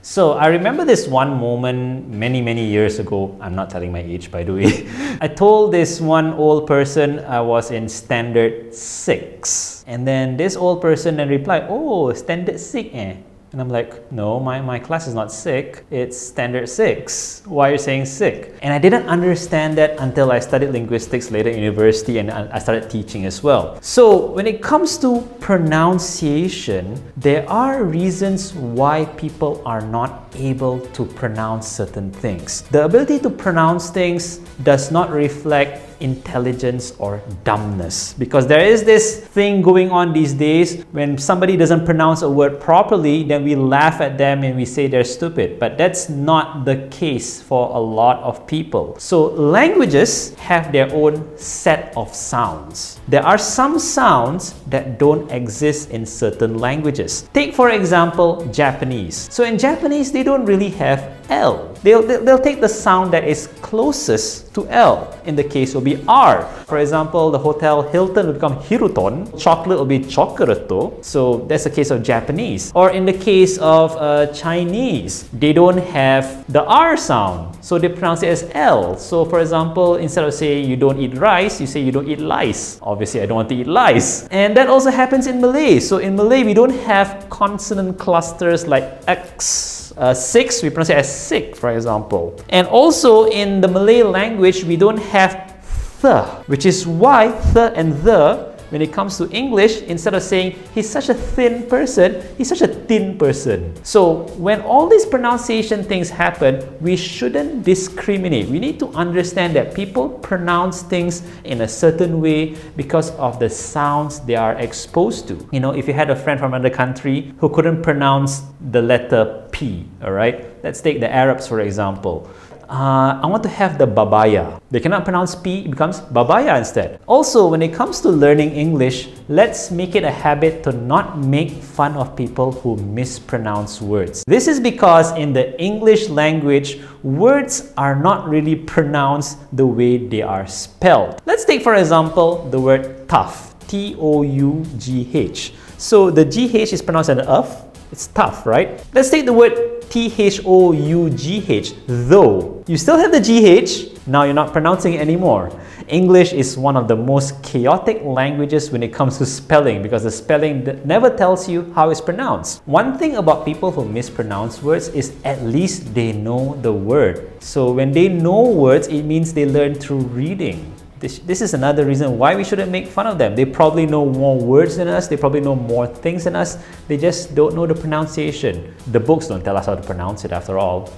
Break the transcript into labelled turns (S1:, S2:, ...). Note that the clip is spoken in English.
S1: So I remember this one moment many years ago. I'm not telling my age, by the way. I told this one old person I was in standard 6. And then this old person then replied, "Oh, standard 6 eh?" And I'm like, "No, my class is not sick, it's standard 6. Why are you saying sick?" And I didn't understand that until I studied linguistics later in university and I started teaching as well. So when it comes to pronunciation, there are reasons why people are not able to pronounce certain things. The ability to pronounce things does not reflect intelligence or dumbness, because there is this thing going on these days. When somebody doesn't pronounce a word properly, then we laugh at them and we say they're stupid, but that's not the case for a lot of people. So languages have their own set of sounds. There are some sounds that don't exist in certain languages. Take for example Japanese. So in Japanese they don't really have L. They'll take the sound that is closest to L. In the case will be R. For example, the Hotel Hilton will become Hiruton. Chocolate will be Chocolato. So that's the case of Japanese. Or in the case of Chinese, they don't have the R sound, so they pronounce it as L. So for example, instead of saying you don't eat rice, you say you don't eat lice. Obviously I don't want to eat lice. And that also happens in Malay. So in Malay we don't have consonant clusters like X. 6, we pronounce it as sick, for example. And also in the Malay language, we don't have the, which is why the and the, when it comes to English, instead of saying he's such a thin person, he's such a thin person. So when all these pronunciation things happen, we shouldn't discriminate. We need to understand that people pronounce things in a certain way because of the sounds they are exposed to. You know, if you had a friend from another country who couldn't pronounce the letter P, all right? Let's take the Arabs for example. I want to have the babaya. They cannot pronounce P, it becomes babaya instead. Also, when it comes to learning English, let's make it a habit to not make fun of people who mispronounce words. This is because in the English language, words are not really pronounced the way they are spelled. Let's take for example the word tough. T-O-U-G-H. So the GH is pronounced as an F. It's tough, right? Let's take the word T-H-O-U-G-H, though. You still have the GH, now you're not pronouncing it anymore. English is one of the most chaotic languages when it comes to spelling, because the spelling never tells you how it's pronounced. One thing about people who mispronounce words is at least they know the word. So when they know words, it means they learn through reading. This is another reason why we shouldn't make fun of them. They probably know more words than us, they probably know more things than us, they just don't know the pronunciation. The books don't tell us how to pronounce it after all.